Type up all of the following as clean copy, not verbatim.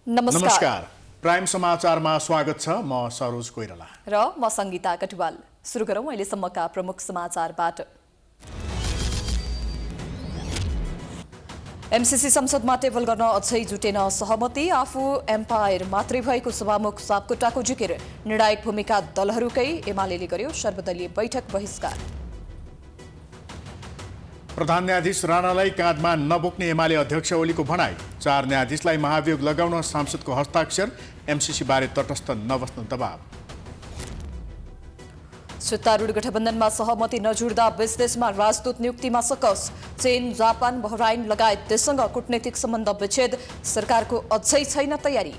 नमस्कार। प्राइम समाचारमा स्वागत छ। म सरोज कोइराला र म संगीता कटुवाल। सुरु गरौँ अहिलेसम्मका प्रमुख समाचारबाट। एमसीसी संसदमा टेबल गर्न अझै जुटेन सहमति। आफू एम्पायर मात्रै भएको सभामुख सापकोटाको जिकिर। निर्णायक भूमिका दलहरूकै एमालेले गर्यो सर्वदलीय बैठक बहिष्कार। प्रधान न्यायाधीश राणालाई काँधमा नबोक्ने एमाले अध्यक्ष ओलीको भनाई। 4 न्यायाधीशलाई महाभियोग लगाउन सांसदको हस्ताक्षर। एमसीसी बारे तटस्थ नबस्न दबाव। सत्तारूढ गठबन्धनमा सहमति नजुड्दा विदेशमा राजदूत नियुक्तिमा सकस। चीन, जापान, बहराइन लगायत देशसँग कूटनीतिक सम्बन्ध विच्छेद। सरकारको अझै छैन तयारी।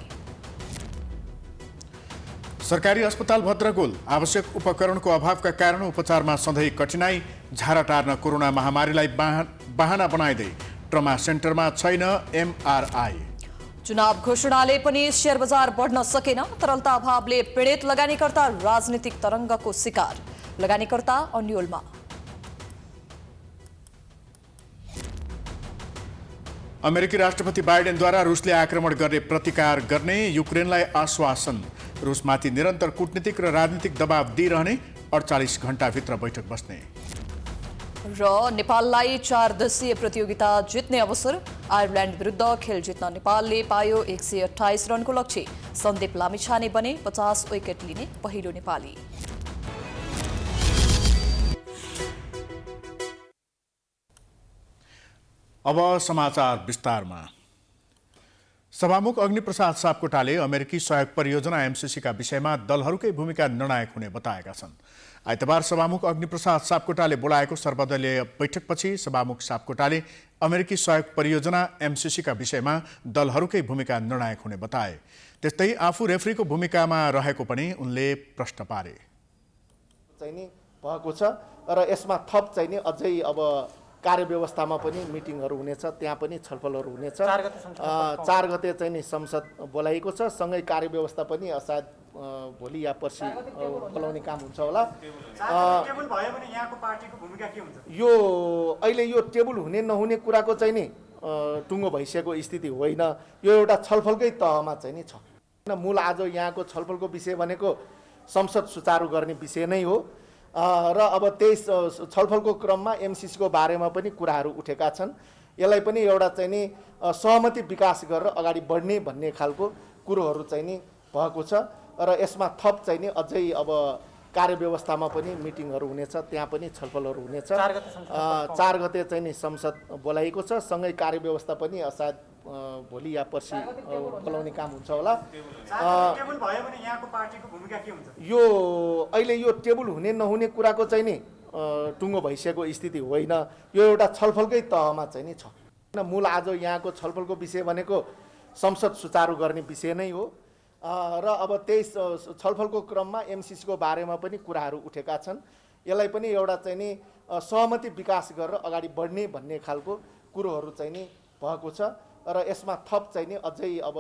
सरकारी अस्पताल भद्रगोल। आवश्यक उपकरणको अभावका कारण उपचारमा सधैँ कठिनाई। झारा टार्न कोरोना महामारीलाई बहाना बनाइदै ट्रमा सेन्टरमा छैन एमआरआई। चुनाव घोषणाले पनि शेयर बजार बढ्न सकेन। तरलता अभावले पीडित लगानीकर्ता राजनीतिक तरङ्गको शिकार। लगानीकर्ता अन्यलमा। अमेरिकी राष्ट्रपति बाइडेनद्वारा रुसले आक्रमण गर्ने प्रतिकार गर्ने युक्रेनलाई आश्वासन। रुसमाथि निरन्तर कूटनीतिक र राजनीतिक दबाव दिइरहने। 48 घण्टाभित्र बैठक बस्ने। र नेपाललाई 4 देशीय प्रतियोगिता जित्ने अवसर। आयरल्यान्ड विरुद्ध खेल जित्न नेपालले पायो 128 रनको लक्ष्य। सन्दीप लामिछाने बने 50 विकेट लिने पहिलो नेपाली। अब समाचार विस्तारमा। सभामुख अग्निप्रसाद सापकोटाले अमेरिकी सहयोग परियोजना एमसीसीका विषयमा दलहरूकै भूमिका निर्णायक हुने बताएका छन्। आइतबार सभामुख अग्निप्रसाद सापकोटाले बोलाएको सर्वदलीय बैठकपछि सभामुख सापकोटाले अमेरिकी सहयोग परियोजना एमसीसीका विषयमा दलहरूकै भूमिका निर्णायक हुने बताए। त्यस्तै आफू रेफ्रीको भूमिकामा रहेको पनि उनले प्रश्न पारे। चाहिँ भएको छ र यसमा थप चाहिँ नि अझै अब कार्यव्यवस्थामा पनि मिटिङहरू हुनेछ, त्यहाँ पनि छलफलहरू हुनेछ। 4 गते चाहिँ नि संसद बोलाएको छ। सँगै कार्यव्यवस्था पनि सायद भोलि या पर्सि बोलाउने काम हुन्छ होला। टेबल भयो भने यहाँको पार्टीको भूमिका के हुन्छ? यो अहिले यो टेबल हुने नहुने कुराको चाहिँ नि टुङ्गो भइसकेको स्थिति होइन। यो एउटा छलफलकै तहमा चाहिँ नि छ। मूल आज यहाँको छलफलको विषय भनेको संसद सुचारू गर्ने विषय नै हो र अब त्यही छलफलको क्रममा एमसीसीको बारेमा पनि कुराहरू उठेका छन्। यसलाई पनि एउटा चाहिँ नि सहमति विकास गरेर अगाडि बढ्ने भन्ने खालको कुरोहरू चाहिँ नि भएको छ र यसमा थप चाहिँ नि अझै अब कार्यव्यवस्थामा पनि मिटिङहरू हुनेछ, त्यहाँ पनि छलफलहरू हुनेछ। 4 गते चाहिँ नि संसद बोलाएको छ। सँगै कार्यव्यवस्था पनि सायद भोलि या पर्सि बोलाउने काम हुन्छ होला। टेबल भयो भने यहाँको पार्टीको भूमिका के हुन्छ? यो अहिले यो टेबल हुने नहुने कुराको चाहिँ नि टुङ्गो भइसकेको स्थिति होइन। यो एउटा छलफलकै तहमा चाहिँ नि छ। मूल आज यहाँको छलफलको विषय भनेको संसद सुचारू गर्ने विषय नै हो र अब त्यही छलफलको क्रममा एमसीसीको बारेमा पनि कुराहरू उठेका छन्। यसलाई पनि एउटा चाहिँ नि सहमति विकास गरेर अगाडि बढ्ने भन्ने खालको कुरोहरू चाहिँ नि भएको छ र यसमा थप चाहिँ नि अझै अब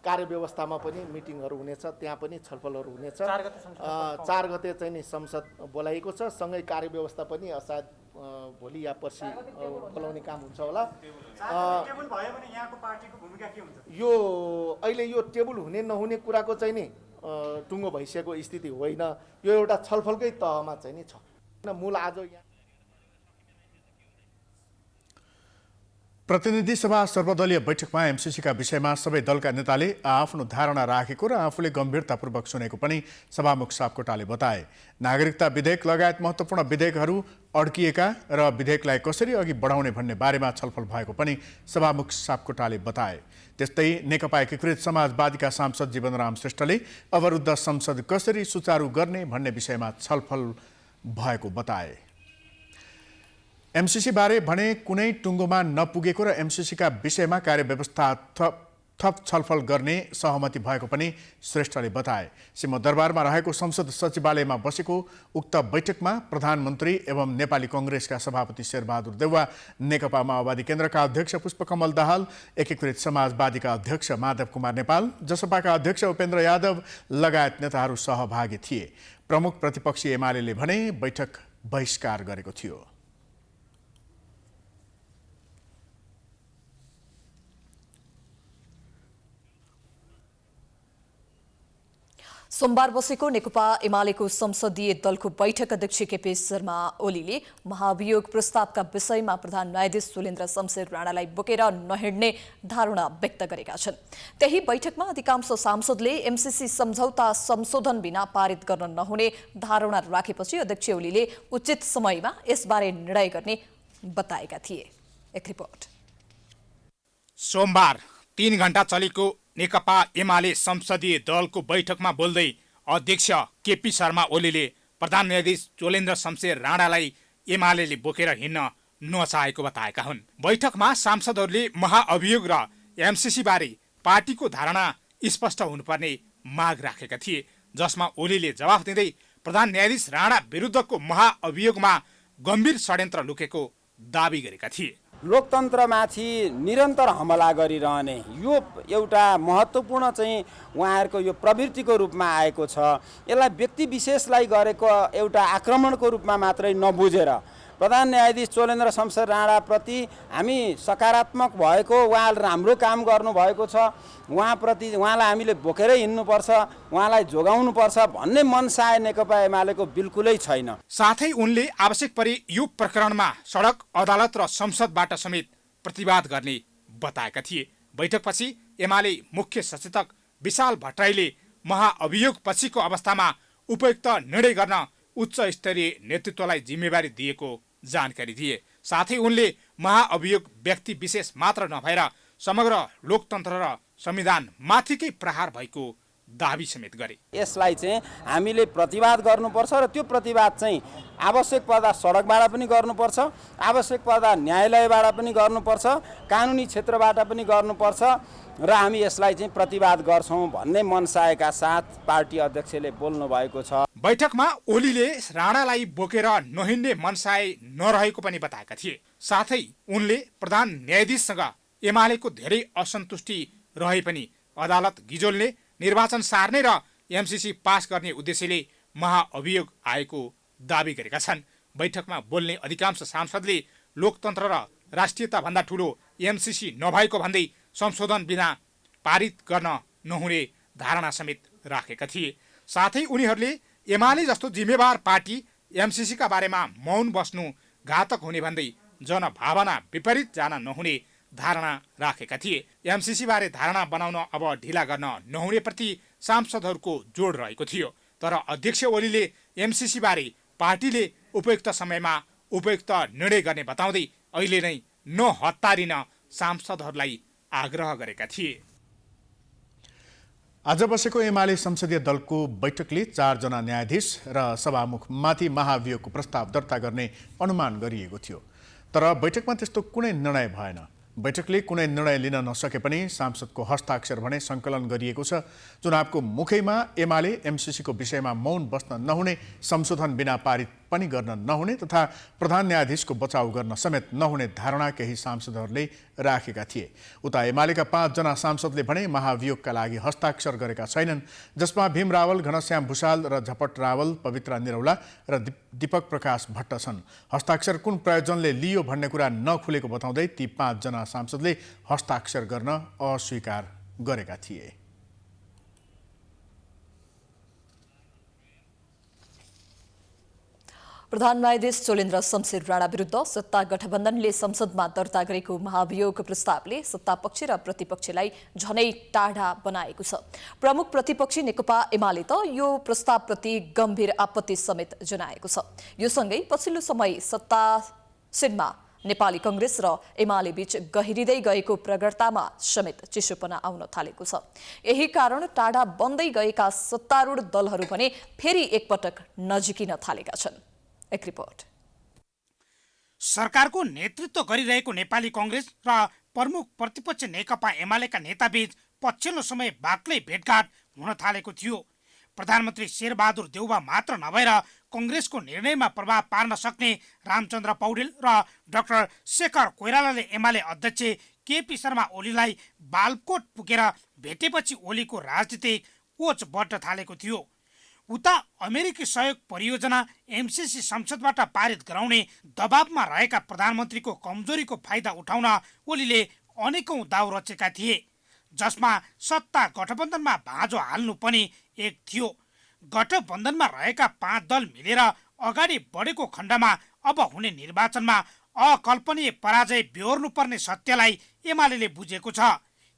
कार्यव्यवस्थामा पनि मिटिङहरू हुनेछ, त्यहाँ पनि छलफलहरू हुनेछ। 4 गते चाहिँ नि संसद बोलाएको छ। सँगै कार्यव्यवस्था पनि सायद भोलि या पर्सि बोलाउने काम हुन्छ होला। टेबल भयो भने यहाँको पार्टीको भूमिका के हुन्छ? यो अहिले यो टेबल हुने नहुने कुराको चाहिँ नि टुङ्गो भइसकेको स्थिति होइन। यो एउटा छलफलकै तहमा चाहिँ नि छ। मूल आज प्रतिनिधि सभा सर्वदलीय बैठकमा एमसीसीका विषयमा सबै दलका नेताले आफ्नो धारणा राखेको र आफूले गम्भीरतापूर्वक सुनेको पनि सभामुख सापकोटाले बताए। नागरिकता विधेयक लगायत महत्त्वपूर्ण विधेयकहरू अड्किएका र विधेयकलाई कसरी अघि बढाउने भन्ने बारेमा छलफल भएको पनि सभामुख सापकोटाले बताए। त्यस्तै नेकपा एकीकृत समाजवादीका सांसद जीवनराम श्रेष्ठले अवरुद्ध संसद कसरी सुचारू गर्ने भन्ने विषयमा छलफल भएको बताए। एमसीसी बारे भने कुनै टुङ्गोमा नपुगेको र एमसीसीका विषयमा कार्यव्यवस्था थप छलफल गर्ने सहमति भएको पनि श्रेष्ठले बताए। सिंहदरबारमा रहेको संसद सचिवालयमा बसेको उक्त बैठकमा प्रधानमन्त्री एवं नेपाली कङ्ग्रेसका सभापति शेरबहादुर देउवा, नेकपा माओवादी केन्द्रका अध्यक्ष पुष्पकमल दाहाल, एकीकृत समाजवादीका अध्यक्ष माधव कुमार नेपाल, जसपाका अध्यक्ष उपेन्द्र यादव लगायत नेताहरू सहभागी थिए। प्रमुख प्रतिपक्षी एमालेले भने बैठक बहिष्कार गरेको थियो। सोमबार बसेको नेकपा एमालेको संसदीय दलको बैठक अध्यक्ष केपी शर्मा ओलीले महाभियोग प्रस्तावका विषयमा प्रधान न्यायाधीश चोलेन्द्र शमशेर राणालाई बोकेर नहिँड्ने धारणा व्यक्त गरेका छन्। त्यही बैठकमा अधिकांश सांसदले एमसीसी सम्झौता संशोधन बिना पारित गर्न नहुने धारणा राखेपछि अध्यक्ष ओलीले उचित समयमा यसबारे निर्णय गर्ने बताएका थिए। एक रिपोर्ट। सोमबार 3 घण्टा चलेको नेकपा एमाले संसदीय दलको बैठकमा बोल्दै अध्यक्ष केपी शर्मा ओलीले प्रधान न्यायाधीश चोलेन्द्र शमशेर राणालाई एमालेले बोकेर हिँड्न नचाहेको बताएका हुन्। बैठकमा सांसदहरूले महाअभियोग र एमसीसी बारे पार्टीको धारणा स्पष्ट हुनुपर्ने माग राखेका थिए, जसमा ओलीले जवाफ दिँदै प्रधान न्यायाधीश राणा विरुद्धको महाअभियोगमा गम्भीर षड्यन्त्र लुकेको दावी गरेका थिए। लोकतन्त्रमाथि निरन्तर हमला गरिरहने यो एउटा महत्त्वपूर्ण चाहिँ उहाँहरूको यो प्रवृत्तिको रूपमा आएको छ। यसलाई व्यक्ति विशेषलाई गरेको एउटा आक्रमणको रूपमा मात्रै नबुझेर प्रधान न्यायाधीश चोलेन्द्र शमशेर राणाप्रति हामी सकारात्मक भएको, उहाँले राम्रो काम गर्नुभएको छ, उहाँलाई हामीले बोकेरै हिँड्नुपर्छ, उहाँलाई जोगाउनुपर्छ भन्ने मनसाय नेकपा एमालेको बिल्कुलै छैन। साथै उनले आवश्यक परे यो प्रकरणमा सडक, अदालत र संसदबाट समेत प्रतिवाद गर्ने बताएका थिए। बैठकपछि एमाले मुख्य सचेतक विशाल भट्टराईले महाअभियोग पछिको अवस्थामा उपयुक्त निर्णय गर्न उच्च स्तरीय नेतृत्वलाई जिम्मेवारी दिएको जानकारी दिए। साथै उनले महाअभियोग व्यक्ति विशेष मात्र नभएर समग्र लोकतन्त्र र संविधान माथिकै प्रहार भएको दावी समेत गरे। यसलाई चाहिँ हामीले प्रतिवाद गर्नुपर्छ र त्यो प्रतिवाद चाहिँ आवश्यक पर्दा सडकबाट पनि गर्नुपर्छ, आवश्यक पर्दा न्यायालयबाट पनि गर्नुपर्छ, कानुनी क्षेत्रबाट पनि गर्नुपर्छ र हामी यसलाई चाहिँ प्रतिवाद गर्छौँ भन्ने मनसायका साथ पार्टी अध्यक्षले बोल्नु भएको छ। बैठकमा ओलीले राणालाई बोकेर नहिँड्ने मनसाय नरहेको पनि बताएका थिए। साथै उनले प्रधान न्यायाधीशसँग एमालेको धेरै असन्तुष्टि रहे पनि अदालत गिजोल्ने, निर्वाचन सार्ने र एमसीसी पास गर्ने उद्देश्यले महाअभियोग आएको दावी गरेका छन्। बैठकमा बोल्ने अधिकांश सांसदले लोकतन्त्र र राष्ट्रियता भन्दा ठूलो एमसीसी नभएको भन्दै संशोधन बिना पारित गर्न नहुने धारणा समेत राखेका थिए। साथै उनीहरूले एमाले जस्तो जिम्मेवार पार्टी एमसीसीका बारेमा मौन बस्नु घातक हुने भन्दै जनभावना विपरीत जान नहुने धारणा राखेका थिए। एमसीसी बारे धारणा बनाउन अब ढिला गर्न नहुने प्रति सांसदहरूको जोड रहेको थियो। तर अध्यक्ष ओलीले एमसीसी बारे पार्टीले उपयुक्त समयमा उपयुक्त निर्णय गर्ने बताउँदै अहिले नै नहत्तारिन सांसदहरूलाई आग्रह गरेका थिए। आज बसेको एमाले संसदीय दलको बैठकले 4 जना न्यायाधीश र सभामुखमाथि महाभियोगको प्रस्ताव दर्ता गर्ने अनुमान गरिएको थियो। तर बैठकमा त्यस्तो कुनै निर्णय भएन। बैठकले कुनै निर्णय लिन नसके पनि सांसदको हस्ताक्षर भने सङ्कलन गरिएको छ। चुनावको मुखैमा एमाले एमसीसीको विषयमा मौन बस्न नहुने, संशोधन बिना पारित पनि गर्न नहुने तथा प्रधान न्यायाधीशको बचाउ गर्न समेत नहुने धारणा केही सांसदहरूले राखेका थिए। उता एमालेका 5 जना सांसदले भने महाभियोगका लागि हस्ताक्षर गरेका छैनन्, जसमा भीम रावल, घनश्याम भुषाल र झपट रावल, पवित्रा निरौला र दीपक प्रकाश भट्ट छन्। हस्ताक्षर कुन प्रयोजनले लियो भन्ने कुरा नखुलेको बताउँदै ती 5 जना सांसदले हस्ताक्षर गर्न अस्वीकार गरेका थिए। प्रधान न्यायाधीश चोलेन्द्र शमशेर राणा विरुद्ध सत्ता गठबन्धनले संसदमा दर्ता गरेको महाभियोग प्रस्तावले सत्तापक्ष र प्रतिपक्षलाई झनै टाढा बनाएको छ। प्रमुख प्रतिपक्षी नेकपा एमाले त यो प्रस्तावप्रति गम्भीर आपत्ति समेत जनाएको छ। यो सँगै पछिल्लो समय सत्तासीनमा नेपाली कांग्रेस र एमाले बीच गहिरिँदै गएको प्रगडतामा समेत चिसोपना आउन थालेको छ। यही कारण टाढा बन्दै गएका सत्तारूढ दलहरू भने फेरि एकपटक नजिकिन थालेका छन्। एक रिपोर्ट। सरकारको नेतृत्व गरिरहेको नेपाली कांग्रेस र प्रमुख प्रतिपक्ष नेकपा एमालेका नेताबीच पछिल्लो समय बाक्लै भेटघाट हुन थालेको थियो। प्रधानमन्त्री शेरबहादुर देउवा मात्र नभएर कांग्रेसको निर्णयमा प्रभाव पार्न सक्ने रामचन्द्र पौडेल र डाक्टर शेखर कोइरालाले एमाले अध्यक्ष केपी शर्मा ओलीलाई बालकोट पुगेर भेटेपछि ओलीको राजनीतिक कोच बढ्न थालेको थियो। उता अमेरिकी सहयोग परियोजना एमसीसी संसदबाट पारित गराउने दबावमा रहेका प्रधानमन्त्रीको कमजोरीको फाइदा उठाउन ओलीले अनेकौं दाउ रचेका थिए, जसमा सत्ता गठबन्धनमा भाँजो हाल्नु पनि एक थियो। गठबन्धनमा रहेका 5 दल मिलेर अगाडि बढेको खण्डमा अब हुने निर्वाचनमा अकल्पनीय पराजय बेहोर्नुपर्ने सत्यलाई एमाले बुझेको छ।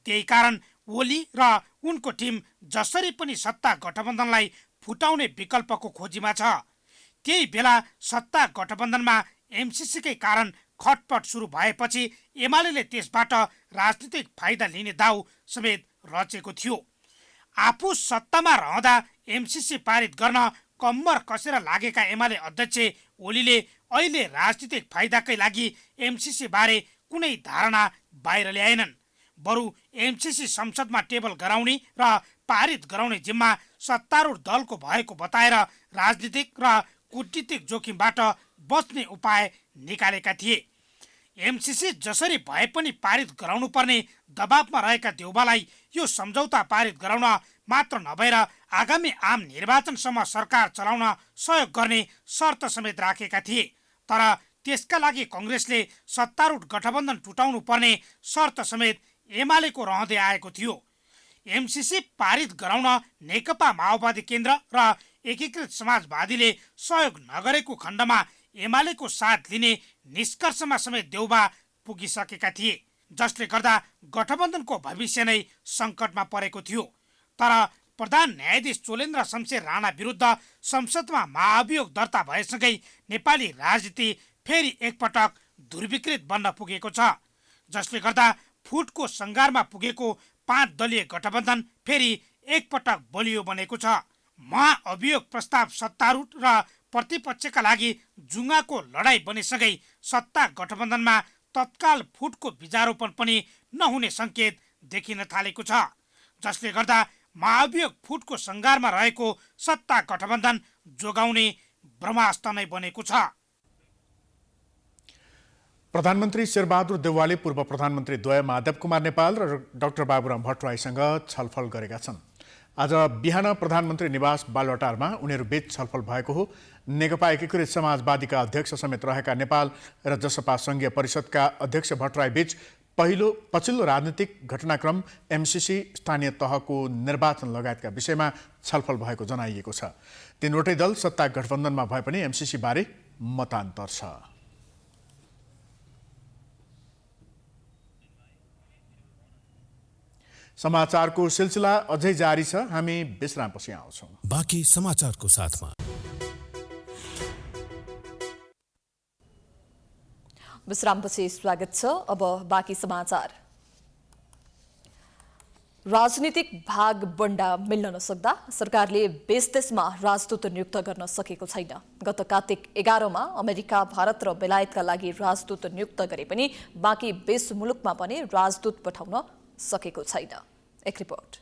त्यही कारण ओली र उनको टिम जसरी पनि सत्ता गठबन्धनलाई फुटाउने विकल्पको खोजीमा छ। त्यही बेला सत्ता गठबन्धनमा एमसिसीकै कारण खटपट सुरु भएपछि एमाले त्यसबाट राजनीतिक फाइदा लिने दाउ समेत रचेको थियो। आफू सत्तामा रहँदा एमसिसी पारित गर्न कम्मर कसेर लागेका एमाले अध्यक्ष ओलीले अहिले राजनीतिक फाइदाकै लागि एमसिसी बारे कुनै धारणा बाहिर ल्याएनन्। बरु एमसिसी संसदमा टेबल गराउने र पारित गराउने जिम्मा सत्तारूढ दलको भएको बताएर राजनीतिक र कूटनीतिक जोखिमबाट बच्ने उपाय निकालेका थिए। एमसिसी जसरी भए पनि पारित गराउनु पर्ने दबावमा रहेका देउबालाई यो सम्झौता पारित गराउन मात्र नभएर आगामी आम निर्वाचनसम्म सरकार चलाउन सहयोग गर्ने शर्त समेत राखेका थिए। तर त्यसका लागि कङ्ग्रेसले सत्तारूढ गठबन्धन टुटाउनु पर्ने शर्त समेत एमालेको रहँदै आएको थियो। एमसिसी पारित गराउन नेकपा माओवादी केन्द्र र एकीकृत समाजवादीले सहयोग नगरेको खण्डमा एमालेको साथ लिने निष्कर्षमा समेत देउबा पुगिसकेका थिए, जसले गर्दा गठबन्धनको भविष्य नै सङ्कटमा परेको थियो। तर प्रधान न्यायाधीश चोलेन्द्र शमशेर राणा विरुद्ध संसदमा महाभियोग दर्ता भएसँगै नेपाली राजनीति फेरि एकपटक दुर्विकृत बन्न पुगेको छ, जसले गर्दा फुटको सङ्घारमा पुगेको 5 दलीय गठबन्धन फेरि एकपटक बलियो बनेको छ। महाअभियोग प्रस्ताव सत्तारूढ र प्रतिपक्षका लागि जुङ्गाको लडाई बनेसँगै सत्ता गठबन्धनमा तत्काल फुटको बीजारोपण पनि नहुने सङ्केत देखिन थालेको छ, जसले गर्दा महाभियोग फुटको सङ्घारमा रहेको सत्ता गठबन्धन जोगाउने ब्रह्मास्त्र नै बनेको छ। प्रधानमन्त्री शेरबहादुर देउवाले पूर्व प्रधानमन्त्री द्वय माधव कुमार नेपाल र डाक्टर बाबुराम भट्टराईसँग छलफल गरेका छन्। आज बिहान प्रधानमन्त्री निवास बालवाटारमा उनीहरूबीच छलफल भएको हो। नेकपा एकीकृत समाजवादीका अध्यक्ष समेत रहेका नेपाल र जसपा सङ्घीय परिषदका अध्यक्ष भट्टराईबीच पछिल्लो राजनीतिक घटनाक्रम एमसिसी स्थानीय तहको निर्वाचन लगायतका विषयमा छलफल भएको जनाइएको छ। तीनवटै दल सत्ता गठबन्धनमा भए पनि एमसिसी बारे मतान्तर छ। समाचारको सिलसिला अझै जारी छ। हामी विश्रामपछि आउँछौँ। बाँकी समाचारको साथमा विश्रामपछि स्वागत छ। अब बाँकी समाचार। राजनीतिक भाग बण्डा मिल्न नसक्दा सरकारले 20 देशमा राजदूत नियुक्त गर्न सकेको छैन। गत कार्तिक 11 मा अमेरिका, भारत र बेलायतका लागि राजदूत नियुक्त गरे पनि बाँकी 20 मुलुकमा पनि राजदूत पठाउन सकेको छैन। एक रिपोर्ट।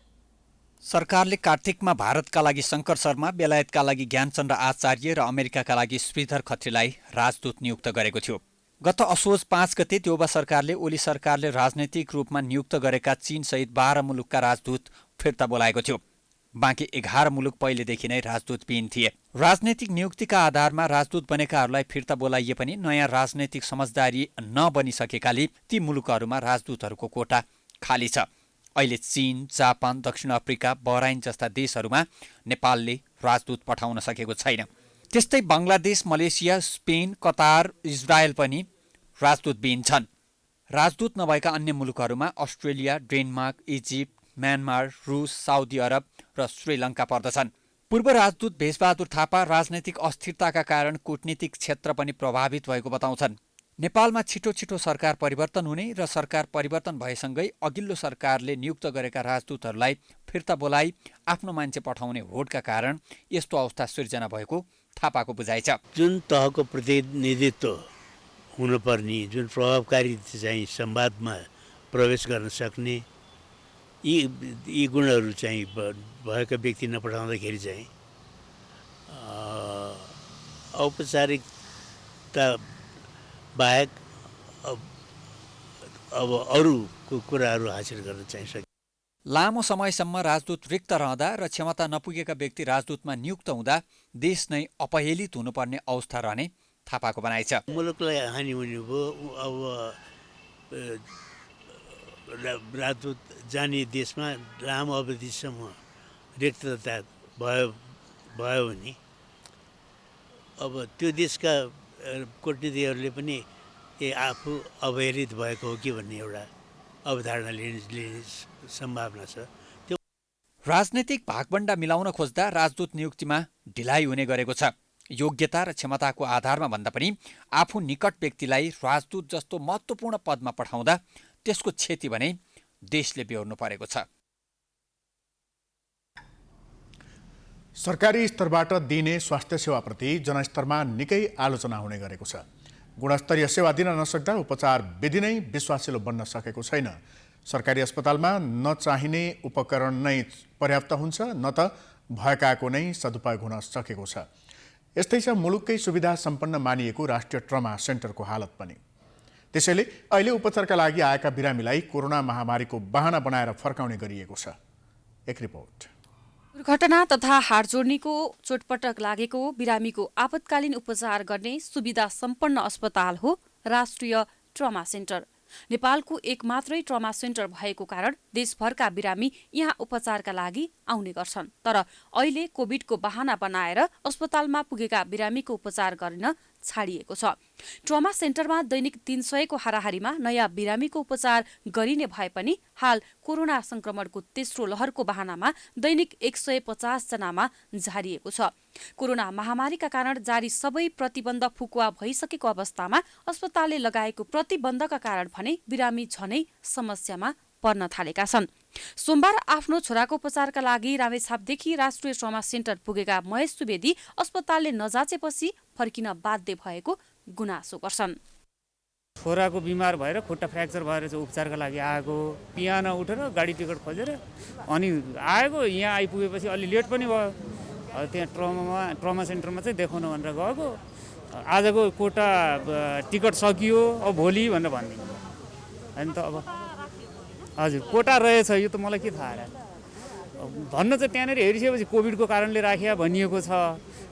सरकारले कार्तिकमा भारतका लागि शङ्कर शर्मा, बेलायतका लागि ज्ञानचन्द्र आचार्य र अमेरिकाका लागि श्रीधर खत्रीलाई राजदूत नियुक्त गरेको थियो। गत असोज 5 गते देउबा सरकारले ओली सरकारले राजनैतिक रूपमा नियुक्त गरेका चीनसहित 12 मुलुकका राजदूत फिर्ता बोलाएको थियो। बाँकी 11 मुलुक पहिलेदेखि नै राजदूतविहीन थिए। राजनैतिक नियुक्तिका आधारमा राजदूत बनेकाहरूलाई फिर्ता बोलाइए पनि नयाँ राजनैतिक समझदारी नबनिसकेकाले ती मुलुकहरूमा राजदूतहरूको कोटा खाली छ। अहिले चीन, जापान, दक्षिण अफ्रिका, बहराइन जस्ता देशहरूमा नेपालले राजदूत पठाउन सकेको छैन। त्यस्तै Bangladesh, Malaysia, Spain, Qatar, Israel पनि राजदूतविहीन छन्। राजदूत नभएका अन्य मुलुकहरूमा अस्ट्रेलिया, डेनमार्क, इजिप्ट, म्यानमार, रुस, साउदी अरब र श्रीलङ्का पर्दछन्। पूर्व राजदूत भेषबहादुर थापा राजनैतिक अस्थिरताका कारण कूटनीतिक क्षेत्र पनि प्रभावित भएको बताउँछन्। नेपालमा छिटो सरकार परिवर्तन हुने र सरकार परिवर्तन भएसँगै अघिल्लो सरकारले नियुक्त गरेका राजदूतहरूलाई फिर्ता बोलाई आफ्नो मान्छे पठाउने होडका कारण यस्तो अवस्था सिर्जना भएको थापाको बुझाइ छ। जुन तहको प्रतिनिधित्व हुनुपर्ने, जुन प्रभावकारी चाहिँ संवादमा प्रवेश गर्न सक्ने यी गुणहरू चाहिँ भएका व्यक्ति नपठाउँदाखेरि चाहिँ औपचारिकता बाहेक अब अरूको कुराहरू हासिल गर्न चाहिँ सकिन्छ। लामो समयसम्म राजदूत रिक्त रहँदा र क्षमता नपुगेका व्यक्ति राजदूतमा नियुक्त हुँदा देश नै अपहेलित हुनुपर्ने अवस्था रहने थापाको भनाइ छ। मुलुकलाई हानि हुने भयो। अब राजदूत जाने देशमा लामो अवधिसम्म रिक्तता भयो भने अब त्यो देशका कूटनीतिहरूले पनि आफू अवहेलित भएको हो कि भन्ने एउटा अवधारणा लिने सम्भावना छ। राजनैतिक भागबण्डा मिलाउन खोज्दा राजदूत नियुक्तिमा ढिलाइ हुने गरेको छ। योग्यता र क्षमताको आधारमा भन्दा पनि आफू निकट व्यक्तिलाई राजदूत जस्तो महत्त्वपूर्ण पदमा पठाउँदा त्यसको क्षति भने देशले बेहोर्नु परेको छ। सरकारी स्तरबाट दिइने स्वास्थ्य सेवाप्रति जनस्तरमा निकै आलोचना हुने गरेको छ। गुणस्तरीय सेवा दिन नसक्दा उपचार विधि नै विश्वासिलो बन्न सकेको छैन। सरकारी अस्पतालमा नचाहिने उपकरण नै पर्याप्त हुन्छ, न त भएकाको नै सदुपयोग हुन सकेको छ। यस्तै छ मुलुककै सुविधा सम्पन्न मानिएको राष्ट्रिय ट्रमा सेन्टरको हालत पनि। त्यसैले अहिले उपचारका लागि आएका बिरामीलाई कोरोना महामारीको बहाना बनाएर फर्काउने गरिएको छ। एक रिपोर्ट। दुर्घटना तथा हाडजोड्नीको चोटपटक लागेको बिरामीको आपतकालीन उपचार गर्ने सुविधा सम्पन्न अस्पताल हो राष्ट्रिय ट्रमा सेन्टर। नेपालको एक मात्रै ट्रमा सेन्टर भएको कारण देशभरका बिरामी यहाँ उपचारका लागि आउने गर्छन्। तर अहिले कोभिडको बहाना बनाएर अस्पतालमा पुगेका बिरामीको उपचार गर्न छाडिएको छ। ट्रमा सेन्टरमा दैनिक 300 को हाराहारीमा नयाँ बिरामीको उपचार गरिने भए पनि हाल कोरोना संक्रमणको तेस्रो लहरको बहानामा दैनिक 150 जनामा झारिएको छ। कोरोना महामारीका कारण जारी सबै प्रतिबन्ध फुकुवा भइसकेको अवस्थामा अस्पतालले लगाएको प्रतिबन्धका कारण भने बिरामी झनै समस्यामा पर्न थालेका छन्। सोमबार आफ्नो छोराको उपचारका लागि रामेछापदेखि राष्ट्रिय ट्रमा सेन्टर पुगेका महेश सुवेदी अस्पतालले नजाँचेपछि फर्किन बाध्य भएको गुनासो गर्छन्। छोराको बिमार भएर खुट्टा फ्र्याक्चर भएर चाहिँ उपचारका लागि आएको, बिहान उठेर गाडी टिकट खोजेर अनि आएको। यहाँ आइपुगेपछि अलि लेट पनि भयो। त्यहाँ ट्रमा सेन्टरमा चाहिँ देखाउन भनेर गएको। आजको कोटा टिकट सकियो, अब भोलि भनेर भनिदिनु होइन त। अब हजुर कोटा रहेछ, यो त मलाई के थाहा र भन्न चाहिँ त्यहाँनिर हेरिसकेपछि कोभिडको कारणले राखिया भनिएको छ।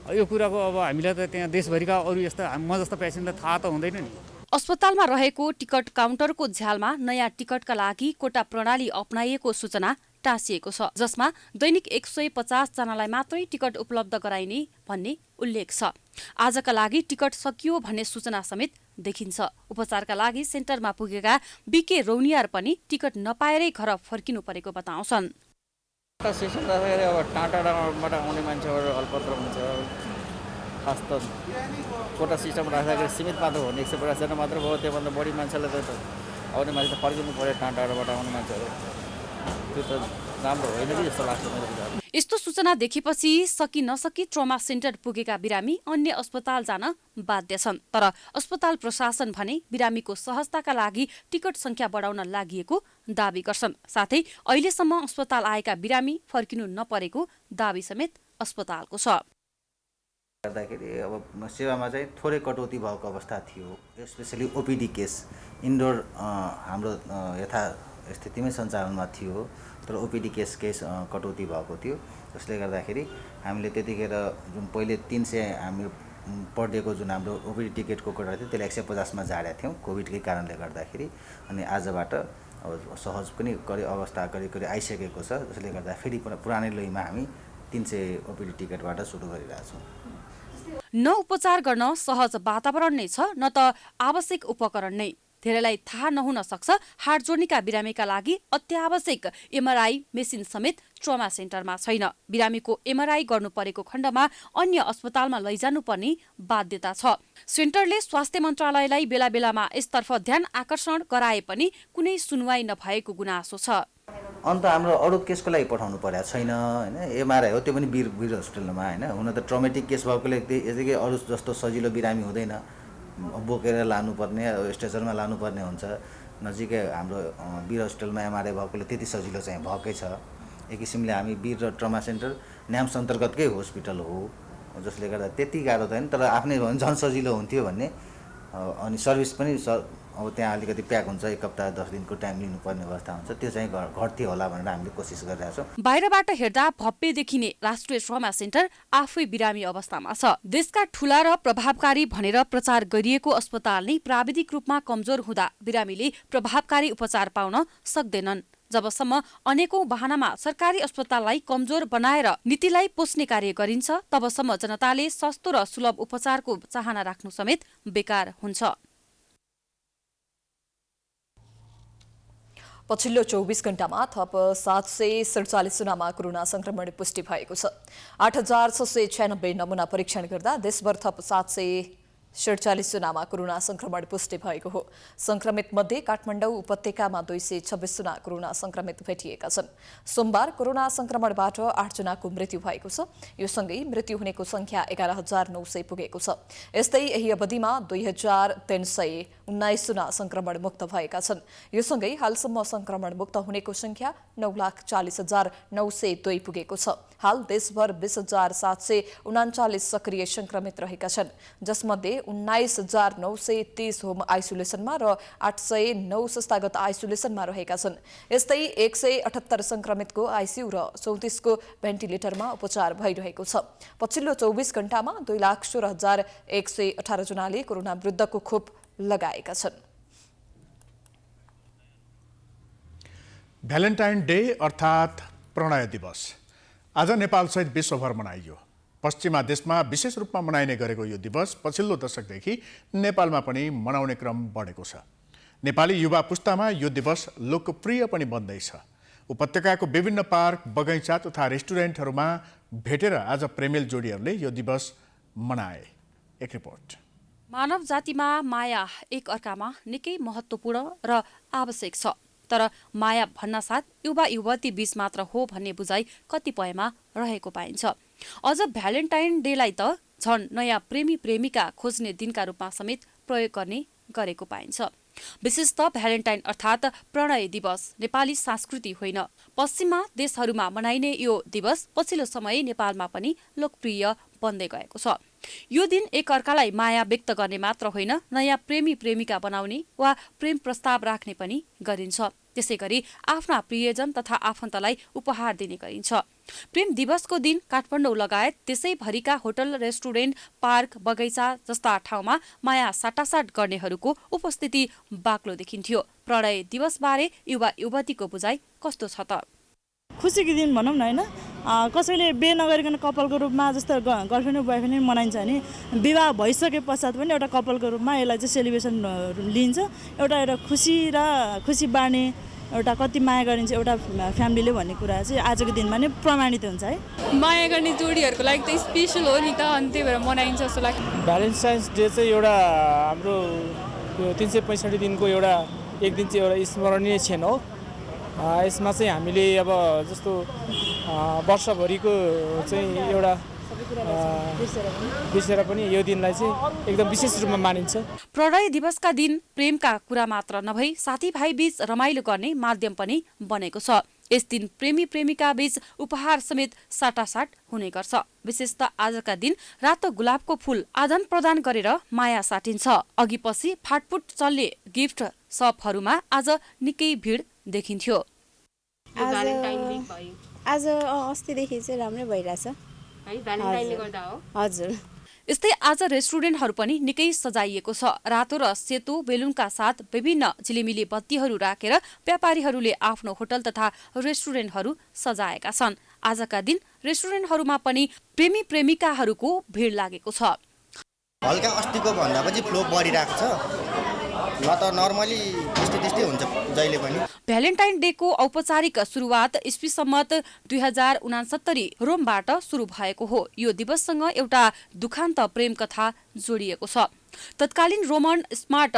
यो कुराको अब हामीलाई त त्यहाँ देशभरिका अरू यस्ता म जस्ता पेसेन्टलाई थाहा त हुँदैन नि। अस्पतालमा रहेको टिकट काउन्टरको झ्यालमा नयाँ टिकटका लागि कोटा प्रणाली अपनाइएको सूचना टाँसिएको छ, जसमा दैनिक 150 जनालाई मात्रै टिकट उपलब्ध गराइने भन्ने उल्लेख छ। आजका लागि टिकट सकियो भन्ने सूचना समेत देखिन्छ। उपचारका लागि सेन्टरमा पुगेका बीके रौनियार पनि टिकट नपाएरै घर फर्किनु परेको बताउँछन्। सिस्टम राख्दाखेरि अब टाढाबाट आउने मान्छेहरू अल्पत्र हुन्छ। खास त कोटा सिस्टम राख्दाखेरि सीमित मात्र हो, 150 जना मात्र भयो। त्योभन्दा बढी मान्छेलाई त आउने मान्छे त फर्किनु पऱ्यो, टाढाबाट आउने मान्छेहरू। त्यो त राम्रो होइन कि जस्तो लाग्छ मेरो। यस्तो सूचना देखेपछि सकि नसकी ट्रमा सेन्टर पुगेका बिरामी अन्य अस्पताल जान बाध्य छन्। तर अस्पताल प्रशासन भने बिरामीको सहजताका लागि टिकट संख्या बढाउन लागि दावी गर्छन्। साथै अहिलेसम्म अस्पताल आएका बिरामी फर्किनु नपरेको दावी समेत अस्पतालको छ। गर्दाखेरि अब सेवामा चाहिँ थोरै कटौती भएको अवस्था थियो। स्पेसली ओपिडी केस इन्डोर हाम्रो यथास्थितिमै सञ्चालनमा थियो, तर ओपिडी केस कटौती भएको थियो। जसले गर्दाखेरि हामीले त्यतिखेर जुन पहिले 300 हामी पर डेको जुन हाम्रो ओपिडी टिकटको कोटा थियो त्यसलाई 150 मा झारेका थियौँ कोभिडकै कारणले गर्दाखेरि। अनि आजबाट अब सहज पनि अवस्था करिब आइसकेको छ। जसले गर्दा फेरि पुरानै लयमा हामी 300 ओपिडी टिकटबाट सुरु गरिरहेछौँ। न उपचार गर्न सहज वातावरण नै छ, न त आवश्यक उपकरण नै। धेरैलाई थाहा नहुन सक्छ, हाडजोड्नीका बिरामीका लागि अत्यावश्यक एमआरआई मेसिन समेत ट्रमा सेन्टरमा छैन। बिरामीको एमआरआई गर्नु परेको खण्डमा अन्य अस्पतालमा लैजानु पर्ने बाध्यता छ। सेन्टरले स्वास्थ्य मन्त्रालयलाई बेला बेलामा यसतर्फ ध्यान आकर्षण गराए पनि कुनै सुनवाई नभएको गुनासो छ। अन्त हाम्रो अरू केसको लागि पठाउनु परेको छैन होइन। एमआरआई हो, त्यो पनि वीर हस्पिटलमा होइन। हुन त ट्रमेटिक केस भएकोले यतिकै अरू जस्तो सजिलो बिरामी हुँदैन। बोकेर लानुपर्ने, स्ट्रेचरमा लानुपर्ने हुन्छ। नजिकै हाम्रो वीर हस्पिटलमा एमआरआई भएकोले त्यति सजिलो चाहिँ भएकै छ। एक किसिमले हामी वीर र ट्रमा सेन्टर न्याम्स अन्तर्गतकै हस्पिटल हो, जसले गर्दा त्यति गाह्रो त होइन। तर आफ्नै भयो भने झन् सजिलो हुन्थ्यो भन्ने। अनि सर्भिस पनि अब त्यहाँ अलिकति प्याक हुन्छ, 1 हप्ता 10 दिनको टाइम लिनुपर्ने अवस्था हुन्छ। त्यो चाहिँ घट्थ्यो होला भनेर हामीले कोसिस गरिरहेछौँ। बाहिरबाट हेर्दा भव्य देखिने राष्ट्रिय ट्रमा सेन्टर आफै बिरामी अवस्थामा छ। देशका ठूला र प्रभावकारी भनेर प्रचार गरिएको अस्पताल नै प्राविधिक रूपमा कमजोर हुँदा बिरामीले प्रभावकारी उपचार पाउन सक्दैनन्। जबसम्म अनेकौं बहानामा सरकारी अस्पताललाई कमजोर बनाएर नीतिलाई पोस्ने कार्य गरिन्छ तबसम्म जनताले सस्तो र सुलभ उपचारको चाहना राख्नु समेत बेकार हुन्छ। पछिल्लो 24 घण्टामा थप 747 जनामा कोरोना संक्रमण पुष्टि भएको छ। 8696 नमुना परीक्षण गर्दा देशभर थप 747 जनामा कोरोना संक्रमण पुष्टि भएको हो। संक्रमित मध्ये काठमाडौँ उपत्यकामा 226 जना कोरोना संक्रमित भेटिएका छन्। सोमबार कोरोना संक्रमणबाट 8 जनाको मृत्यु भएको छ। यो सँगै मृत्यु हुनेको संख्या 11900 पुगेको छ। यस्तै यही अवधिमा 2319 जना संक्रमण मुक्त भएका छन्। यो सँगै हालसम्म संक्रमण मुक्त हुनेको संख्या 9,40,902 पुगेको छ। हाल देशभर 20,739 सक्रिय संक्रमित रहेका छन्, जसमध्ये 19,930 होम आइसोलेसनमा र 809 संस्थागत आइसोलेसनमा रहेका छन्। यस्तै 178 संक्रमितको आइसियु र 34 को भेन्टिलेटरमा उपचार भइरहेको छ। पछिल्लो 24 घण्टामा 2,16,118 जनाले कोरोना विरुद्धको खोप लगाएका छन्। भ्यालेन्टाइन डे अर्थात् प्रणय दिवस आज नेपालसहित विश्वभर मनाइयो। पश्चिमा देशमा विशेष रूपमा मनाइने गरेको यो दिवस पछिल्लो दशकदेखि नेपालमा पनि मनाउने क्रम बढेको छ। नेपाली युवा पुस्तामा यो दिवस लोकप्रिय पनि बन्दैछ। उपत्यकाको विभिन्न पार्क, बगैँचा तथा रेस्टुरेन्टहरूमा भेटेर आज प्रेमिल जोडीहरूले यो दिवस मनाए। एक रिपोर्ट। मानव जातिमा माया एक अर्कामा निकै महत्त्वपूर्ण र आवश्यक छ, तर माया भन्नासाथ युवा युवती बीच मात्र हो भन्ने बुझाइ कतिपयमा रहेको पाइन्छ। अझ भ्यालेन्टाइन डेलाई त झन् नयाँ प्रेमी प्रेमिका खोज्ने दिनका रूपमा समेत प्रयोग गर्ने गरेको पाइन्छ। विशेष त भ्यालेन्टाइन अर्थात् प्रणय दिवस नेपाली संस्कृति होइन। पश्चिमा देशहरूमा मनाइने यो दिवस पछिल्लो समय नेपालमा पनि लोकप्रिय बन्दै गएको छ। यो दिन एक अर्कालाई माया व्यक्त गर्ने मात्र होइन, नयाँ प्रेमी प्रेमिका बनाउने वा प्रेम प्रस्ताव राख्ने पनि गरिन्छ। त्यसैगरी आफ्ना प्रियजन तथा आफन्तलाई उपहार दिने गरिन्छ। प्रेम दिवसको दिन काठमाडौँ लगायत त्यसैभरिका होटल, रेस्टुरेन्ट, पार्क, बगैँचा जस्ता ठाउँमा माया साटासाट गर्नेहरूको उपस्थिति बाक्लो देखिन्थ्यो। प्रणय दिवसबारे युवा युवतीको बुझाइ कस्तो छ त? खुसीको दिन भनौँ न होइन, कसैले बिहे नगरिकन कपालको रूपमा जस्तो गर्लफ्रेन्ड बोयफ्रेन्ड मनाइन्छ भने विवाह भइसके पश्चात पनि एउटा कपालको रूपमा यसलाई चाहिँ सेलिब्रेसन लिन्छ। एउटा खुसी बाँड्ने एउटा कति माया गरिन्छ एउटा फ्यामिलीले भन्ने कुरा चाहिँ आजको दिनमा नै प्रमाणित हुन्छ है। माया गर्ने जोडीहरूको लागि त स्पेसल हो नि त, अनि त्यही भएर मनाइन्छ जस्तो लाग्छ। भ्यालेन्टाइन्स डे चाहिँ एउटा हाम्रो यो 365 दिनको एउटा एक दिन चाहिँ एउटा स्मरणीय क्षण हो। यसमा चाहिँ हामीले अब जस्तो वर्षभरिको चाहिँ एउटा बिर्सेर पनि यो दिनलाई चाहिँ एकदम विशेष रूपमा मानिन्छ। प्रणय दिवसका दिन प्रेमका कुरा मात्र नभई साथीभाइ बीच रमाइलो गर्ने माध्यम पनि बनेको छ। यस दिन प्रेमी प्रेमिका बीच उपहार समेत साटासाट हुने गर्छ। विशेषतः आजका दिन रातो गुलाबको फूल आदान प्रदान गरेर माया साटिन्छ। अघि पछि फाटफुट चल्ने गिफ्ट सपहरूमा आज निकै भिड देखिन्थ्यो। आज अस्तिदेखि चाहिँ राम्रै भइरहेछ। हजुर। यस्तै आज रेस्टुरेन्टहरू पनि निकै सजाइएको छ। रातो र सेतो बेलुनका साथ विभिन्न झिलिमिली बत्तीहरू राखेर व्यापारीहरूले आफ्नो होटल तथा रेस्टुरेन्टहरू सजाएका छन्। आजका दिन रेस्टुरेन्टहरूमा पनि प्रेमी प्रेमिकाहरूको भिड लागेको छ। हल्का अस्तिको भन्दा पनि फ्लो बढिरहेको छ, न त नर्मली त्यस्तै हुन्छ जहिले पनि। भ्यालेन्टाइन डेको औपचारिक सुरुवात इस्वी सम्मत 2069 रोमबाट सुरु भएको हो। यो दिवससँग एउटा दुखान्त प्रेम कथा जोडिएको छ। तत्कालीन रोमन स्मार्ट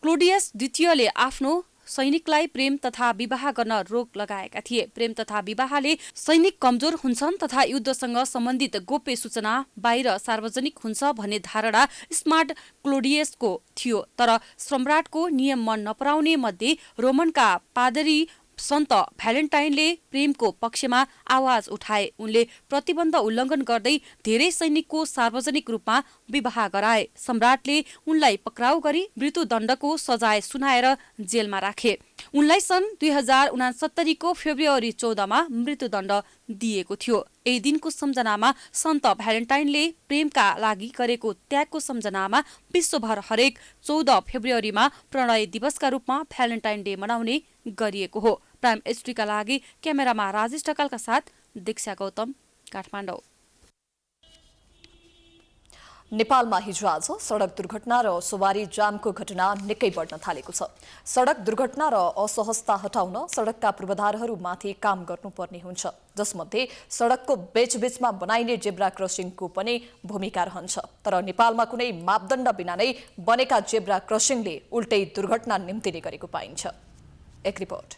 क्लोडियस द्वितीयले आफ्नो सैनिकलाई प्रेम तथा विवाह गर्न रोक लगाएका थिए। प्रेम तथा विवाहले सैनिक कमजोर हुन्छन् तथा युद्धसँग सम्बन्धित गोप्य सूचना बाहिर सार्वजनिक हुन्छ भन्ने धारणा स्मार्ट क्लोडियसको थियो। तर सम्राटको नियम मन नपराउने मध्ये रोमनका पादरी सन्त भ्यालेन्टाइनले प्रेमको पक्षमा आवाज उठाए। उनले प्रतिबन्ध उल्लङ्घन गर्दै धेरै सैनिकको सार्वजनिक रूपमा विवाह गराए। सम्राटले उनलाई पक्राउ गरी मृत्युदण्डको सजाय सुनाएर जेलमा राखे। उनलाई सन् 2069 को फेब्रुअरी 14 मा मृत्युदण्ड दिएको थियो। यही दिनको सम्झनामा सन्त भ्यालेन्टाइनले प्रेमका लागि गरेको त्यागको सम्झनामा विश्वभर हरेक 14 फेब्रुअरीमा प्रणय दिवसका रूपमा भ्यालेन्टाइन डे मनाउने गरिएको हो। प्राइम एचडीका लागि क्यामेरामा राजेश ढकालका साथ दीक्षा गौतम, काठमाडौँ। नेपालमा हिजो आज सडक दुर्घटना र सवारी जामको घटना निकै बढ्न थालेको छ। सडक दुर्घटना र असहजता हटाउन सडकका पूर्वाधारहरूमाथि काम गर्नुपर्ने हुन्छ, जसमध्ये सडकको बीचबीचमा बनाइने जेब्रा क्रसिङको पनि भूमिका रहन्छ। तर नेपालमा कुनै मापदण्ड बिना नै बनेका जेब्रा क्रसिङले उल्टै दुर्घटना निम्तिने गरेको पाइन्छ। एक रिपोर्ट।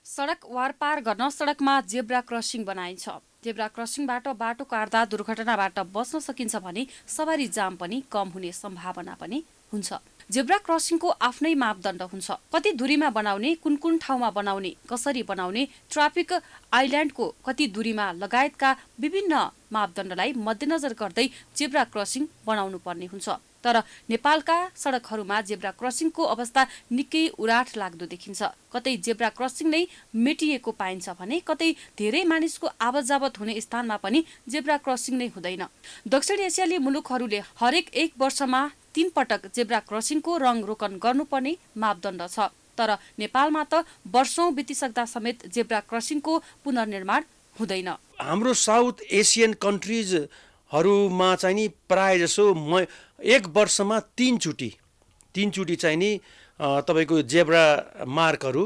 सडक वारपार गर्न सडकमा जेब्रा क्रसिङ बनाइन्छ। जेब्रा क्रसिङबाट बाटो काट्दा दुर्घटनाबाट बच्न सकिन्छ भने सवारी जाम पनि कम हुने सम्भावना पनि हुन्छ। जेब्रा क्रसिङको आफ्नै मापदण्ड हुन्छ। कति दूरीमा बनाउने, कुन कुन ठाउँमा बनाउने, कसरी बनाउने, ट्राफिक आइल्यान्डको कति दूरीमा लगायतका विभिन्न मापदण्डलाई मध्यनजर गर्दै जेब्रा क्रसिङ बनाउनु पर्ने हुन्छ। तर नेपालका सडकहरूमा जेब्रा क्रसिङको अवस्था निकै उराठ लाग्दो देखिन्छ। कतै जेब्रा क्रसिङ नै मेटिएको पाइन्छ भने कतै धेरै मानिसको आवत जावत हुने स्थानमा पनि जेब्रा क्रसिङ नै हुँदैन। दक्षिण एसियाली मुलुकहरूले हरेक 1 वर्षमा 3 पटक जेब्रा क्रसिङको रङ रोकन गर्नुपर्ने मापदण्ड छ। तर नेपालमा त वर्षौं बितिसक्दा समेत जेब्रा क्रसिङको पुनर्निर्माण हुँदैन। हाम्रो साउथ एसियन कन्ट्रिजहरूमा चाहिँ नि प्राय जसो 1 वर्षमा 3 चोटि चाहिँ नि तपाईँको जेब्रा मार्कहरू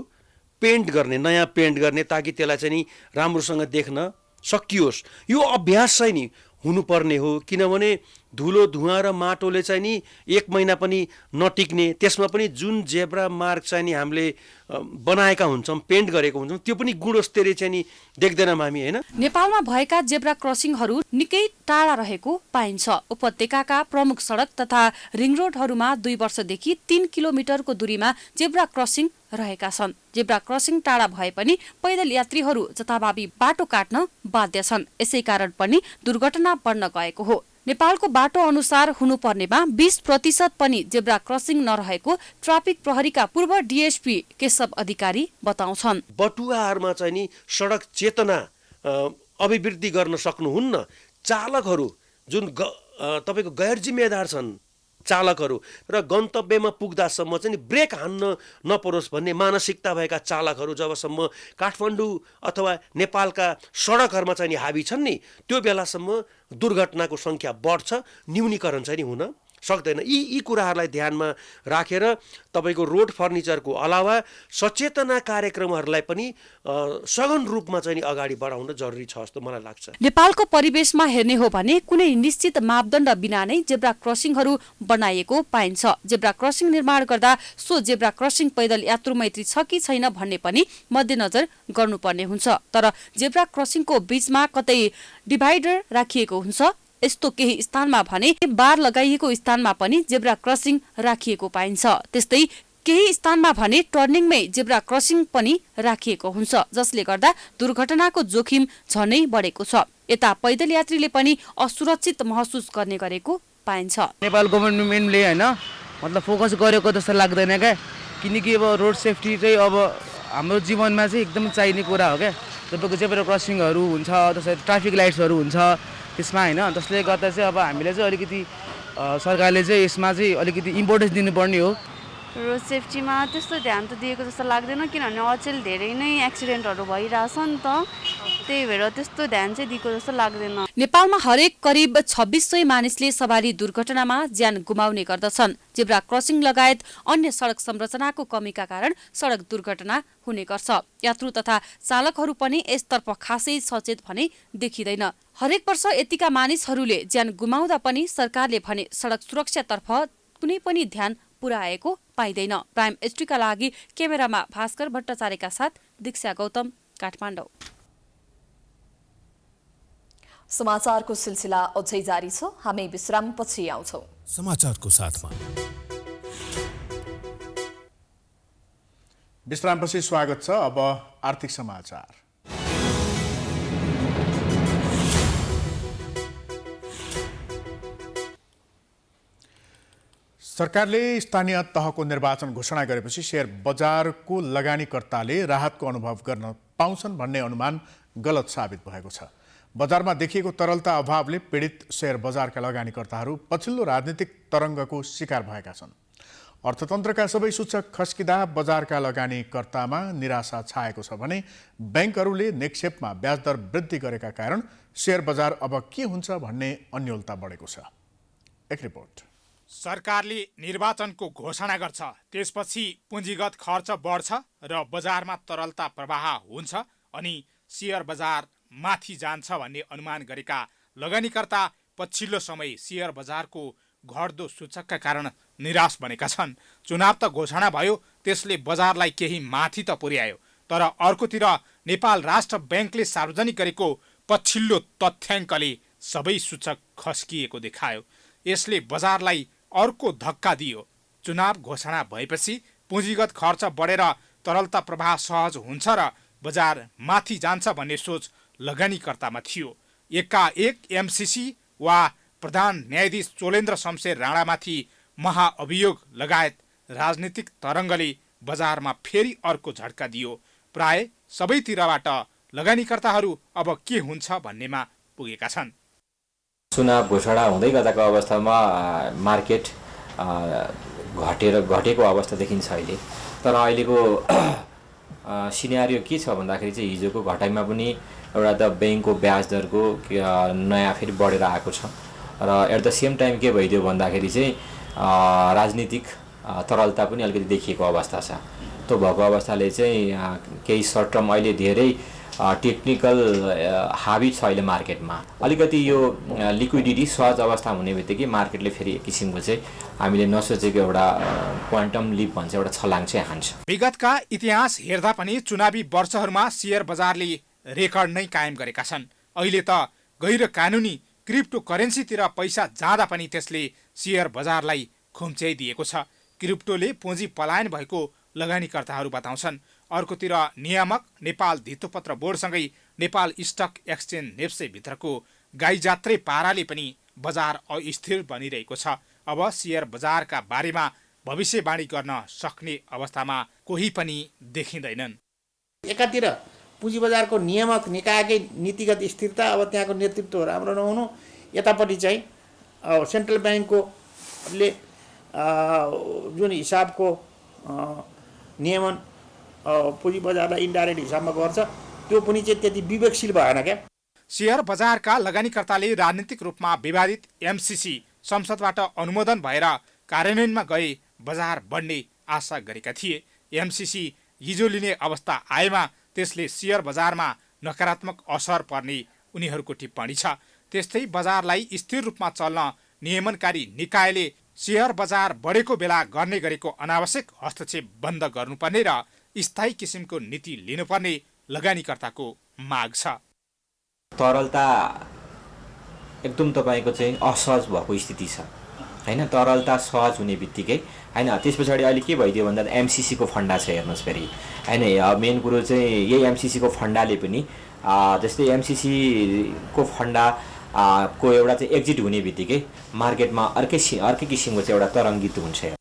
पेन्ट गर्ने, नयाँ पेन्ट गर्ने, ताकि त्यसलाई चाहिँ नि राम्रोसँग देख्न सकियोस्। यो अभ्यास चाहिँ नि हुनुपर्ने हो, किनभने धुलो धुवा र माटोले चाहिँ नि 1 महिना पनि नटिक्ने, त्यसमा पनि जुन जेब्रा मार्क चाहिँ नि हामीले बनाएका हुन्छौँ, पेन्ट गरेको हुन्छौँ, त्यो पनि गुणस्तरीय चाहिँ नि देख्दैनौँ हामी, हैन। नेपालमा भएका जेब्रा क्रसिङहरू निकै टाढा रहेको पाइन्छ। उपत्यकाका प्रमुख सडक तथा रिङ रोडहरूमा 2 वर्षदेखि 3 किलोमिटरको दूरीमा जेब्रा क्रसिङ रहेका छन्। जेब्रा क्रसिङ टाढा भए पनि पैदल यात्रीहरू जथाभावी बाटो काट्न बाध्य छन्। यसै कारण पनि दुर्घटना बढ्न गएको हो। नेपालको बाटो अनुसार हुनुपर्नेमा 20% पनि जेब्रा क्रसिङ नरहेको ट्राफिक प्रहरीका पूर्व डीएसपी केशव अधिकारी बताउँछन्। बटुवाहरूमा चाहिँ नि सडक चेतना अभिवृद्धि गर्न सक्नुहुन्न। चालकहरू जुन तपाईँको गैर जिम्मेदार छन् चालकहरू र गन्तव्यमा पुग्दासम्म चाहिँ नि ब्रेक हान्न नपरोस् भन्ने मानसिकता भएका चालकहरू जबसम्म काठमाडौँ अथवा नेपालका सडकहरूमा चाहिँ नि हाबी छन् नि, त्यो बेलासम्म दुर्घटनाको सङ्ख्या बढ्छ, न्यूनीकरण चाहिँ नि हुन सक्दैन। यी कुराहरूलाई ध्यानमा राखेर तपाईँको रोड फर्निचरको अलावा सचेतना कार्यक्रमहरूलाई पनि सघन रूपमा चाहिँ अगाडि बढाउन जरुरी छ जस्तो मलाई लाग्छ। नेपालको परिवेशमा हेर्ने हो भने कुनै निश्चित मापदण्ड बिना नै जेब्रा क्रसिङहरू बनाइएको पाइन्छ। जेब्रा क्रसिङ निर्माण गर्दा सो जेब्रा क्रसिङ पैदल यात्रु मैत्री छ कि छैन भन्ने पनि मध्यनजर गर्नुपर्ने हुन्छ। तर जेब्रा क्रसिङको बीचमा कतै डिभाइडर राखिएको हुन्छ। यस्तो केही स्थानमा भने बार लगाइएको स्थानमा पनि जेब्रा क्रसिङ राखिएको पाइन्छ। त्यस्तै केही स्थानमा भने टर्निङमै जेब्रा क्रसिङ पनि राखिएको हुन्छ, जसले गर्दा दुर्घटनाको जोखिम झनै बढेको छ। यता पैदल यात्रीले पनि असुरक्षित महसुस गर्ने गरेको पाइन्छ। नेपाल गभर्नमेन्टले हैन मतलब फोकस गरेको जस्तो लाग्दैन क्या, किनकि अब रोड सेफ्टी चाहिँ अब हाम्रो जीवनमा चाहिँ एकदम चाहिने कुरा हो क्या। तपाईँको जेब्रा क्रसिङहरू हुन्छ, त्यसरी ट्राफिक लाइट्सहरू हुन्छ त्यसमा हैन, त्यसले गर्दा चाहिँ अब हामीले चाहिँ अलिकति सरकारले चाहिँ यसमा चाहिँ अलिकति इम्पोर्टेन्स दिनुपर्ने हो। रोड सेफ्टीमा त्यस्तो ध्यान त दिएको जस्तो लाग्दैन, किनभने अचेल धेरै नै एक्सिडेन्टहरू भइरहेछ नि त, त्यही भएर त्यस्तो ध्यान चाहिँ दिएको जस्तो लाग्दैन। नेपालमा हरेक करिब 2600 मानिसले सवारी दुर्घटनामा ज्यान गुमाउने गर्दछन्। जेब्रा क्रसिङ लगायत अन्य सडक संरचनाको कमीका कारण सडक दुर्घटना हुने गर्छ। यात्रु तथा चालकहरू पनि यसतर्फ खासै सचेत भने देखिँदैन। हरेक वर्ष यतिका मानिसहरूले ज्यान गुमाउँदा पनि सरकारले भने सडक सुरक्षातर्फ कुनै पनि ध्यान पुर्याएको पाइँदैन। प्राइम एचडीका लागि क्यामेरामा भास्कर भट्टाचार्यका साथ दीक्षा गौतम, काठमाडौँ। समाचारको सिलसिला अझै जारी छ, हामी विश्रामपछि आउँछौँ। समाचारको साथमा विश्रामपछि स्वागत छ। अब आर्थिक समाचार। सरकारले स्थानीय तहको निर्वाचन घोषणा गरेपछि शेयर बजारको लगानीकर्ताले राहतको अनुभव गर्न पाउँछन् भन्ने अनुमान गलत साबित भएको छ। बजारमा देखिएको तरलता अभावले पीडित शेयर बजारका लगानीकर्ताहरू पछिल्लो राजनीतिक तरङ्गको शिकार भएका छन्। अर्थतन्त्रका सबै सूचक खस्किँदा बजारका लगानीकर्तामा निराशा छाएको छ भने बैंकहरूले निक्षेपमा ब्याज दर वृद्धि गरेका कारण शेयर बजार अब के हुन्छ भन्ने अन्योलता बढेको छ। एक रिपोर्ट। सरकारले निर्वाचनको घोषणा गर्छ, त्यसपछि पुँजीगत खर्च बढ्छ र बजारमा तरलता प्रवाह हुन्छ अनि शेयर बजार माथि जान्छ भन्ने अनुमान गरेका लगानीकर्ता पछिल्लो समय शेयर बजारको घट्दो सूचकका कारण निराश बनेका छन्। चुनाव त घोषणा भयो, त्यसले बजारलाई केही माथि त पुर्यायो, तर अर्कोतिर नेपाल राष्ट्र बैंकले सार्वजनिक गरेको पछिल्लो तथ्याङ्कले सबै सूचक खस्किएको देखायो। यसले बजारलाई अर्को धक्का दियो। चुनाव घोषणा भएपछि पुँजीगत खर्च बढेर तरलता प्रवाह सहज हुन्छ र बजार माथि जान्छ भन्ने सोच लगानीकर्तामा थियो। एकाएक एमसीसी वा प्रधान न्यायाधीश चोलेन्द्र शमशेर राणामाथि महाअभियोग लगायत राजनीतिक तरङ्गले बजारमा फेरि अर्को झट्का दियो। प्राय सबैतिरबाट लगानीकर्ताहरू अब के हुन्छ भन्नेमा पुगेका छन्। चुनाव घोषणा हुँदै गर्दाको अवस्थामा मार्केट घटेको अवस्था देखिन्छ अहिले। तर अहिलेको सिनेरियो के छ भन्दाखेरि चाहिँ हिजोको घटाइमा पनि एउटा त बैंकको ब्याज दरको नयाँ फेरि बढेर आएको छ र एट द सेम टाइम के भइदियो भन्दाखेरि चाहिँ राजनीतिक तरलता पनि अलिकति देखिएको अवस्था छ। त्यो भएको अवस्थाले चाहिँ केही सर्ट टर्म अहिले धेरै टेक्निकल हाबी छ अहिले मार्केटमा। अलिकति यो लिक्विडिटी सहज अवस्था हुने बित्तिकै मार्केटले फेरि एक किसिमको चाहिँ हामीले नसोचेको एउटा क्वान्टम लिप भन्छ एउटा छलाङ चाहिँ हान्छ। विगतका इतिहास हेर्दा पनि चुनावी वर्षहरूमा शेयर बजारले रेकर्ड नै कायम गरेका छन्। अहिले त गैर कानुनी क्रिप्टो करेन्सीतिर पैसा जाँदा पनि त्यसले शेयर बजारलाई खुम्च्याइदिएको छ। क्रिप्टोले पुँजी पलायन भएको लगानीकर्ताहरू बताउँछन्। अर्कोतिर नियामक नेपाल धितोपत्र बोर्डसँगै नेपाल स्टक एक्सचेन्ज नेप्से भित्रको गाईजात्रै पाराले पनि बजार अस्थिर बनिरहेको छ। अब शेयर बजारका बारेमा भविष्यवाणी गर्न सक्ने अवस्थामा कोही पनि देखिँदैनन्। एकातिर पुँजी बजारको नियामक निकायकै नीतिगत स्थिरता, अब त्यहाँको नेतृत्व राम्रो नहुनु, यतापट्टि चाहिँ सेन्ट्रल ब्याङ्कले जुन हिसाबको नियमन पुँजी बजारलाई इन्डाइरेक्ट हिसाबमा गर्छ त्यो पनि चाहिँ त्यति विवेकशील भएन क्या। शेयर बजारका लगानीकर्ताले राजनीतिक रूपमा विवादित एमसीसी संसदबाट अनुमोदन भएर कार्यान्वयनमा गए बजार बढ्ने आशा गरेका थिए। एमसीसी हिजो लिने अवस्था आएमा त्यसले शेयर बजारमा नकारात्मक असर पर्ने उनीहरूको टिप्पणी छ। त्यस्तै बजारलाई स्थिर रूपमा चल्न नियमनकारी निकायले शेयर बजार बढेको बेला गर्ने गरेको अनावश्यक हस्तक्षेप बन्द गर्नुपर्ने र स्थायी किसिमको नीति लिनुपर्ने लगानीकर्ताको माग छ। तरलता एकदम तपाईँको चाहिँ असहज भएको स्थिति छ हैन। तरलता सहज हुने बित्तिकै हैन, त्यस पछाडि अहिले के भइदियो भन्दा एमसीसीको फन्डा छ हेर्नुहोस् फेरि हैन। मेन कुरो चाहिँ यही एमसीसीको फन्डाले पनि जस्तै एमसीसीको फन्डा को एउटा चाहिँ एक्जिट हुने बित्तिकै मार्केटमा अर्कै किसिमको चाहिँ एउटा तरङ्गित हुन्छ।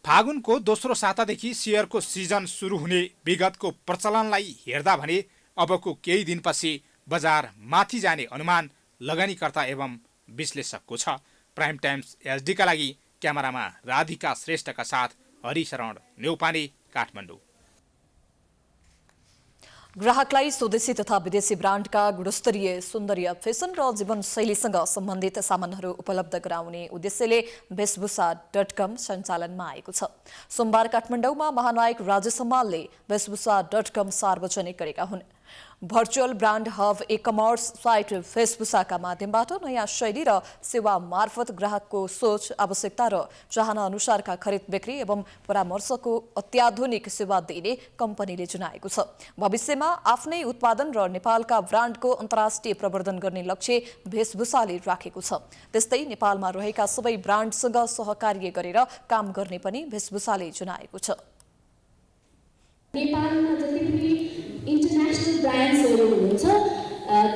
फागुनको दोस्रो सातादेखि शेयरको सिजन सुरु हुने विगतको प्रचलनलाई हेर्दा भने अबको केही दिनपछि बजार माथि जाने अनुमान लगानीकर्ता एवं विश्लेषकको छ। प्राइम टाइम्स एचडीका लागि क्यामेरामा राधिका श्रेष्ठका साथ हरिशरण नेउपाने, काठमाडौँ। ग्राहकलाई स्वदेशी तथा विदेशी ब्रान्डका गुणस्तरीय सौन्दर्य फेसन र जीवनशैलीसँग सम्बन्धित सामानहरू उपलब्ध गराउने उद्देश्यले वेशभूषा.com सञ्चालनमा आएको छ। सोमबार काठमाडौँमा महानायक राजेश हमालले वेशभूषा.com सार्वजनिक गरेका हुन्। भर्चुअल ब्रान्ड हब ई-कमर्स साइट वेशभूषाका माध्यमबाट नयाँ शैली र सेवा मार्फत ग्राहकको सोच, आवश्यकता र चाहना अनुसारका खरिद बिक्री एवं परामर्शको अत्याधुनिक सेवा दिने कम्पनीले जनाएको छ। भविष्यमा आफ्नै उत्पादन र नेपालका ब्रान्डको अन्तर्राष्ट्रिय प्रवर्धन गर्ने लक्ष्य वेशभूषाले राखेको छ। त्यस्तै नेपालमा रहेका सबै ब्रान्डसँग सहकार्य गरेर काम गर्ने पनि वेशभूषाले जनाएको छ। नेपालमा जति पनि इन्टरनेसनल ब्रान्ड्सहरू हुनुहुन्छ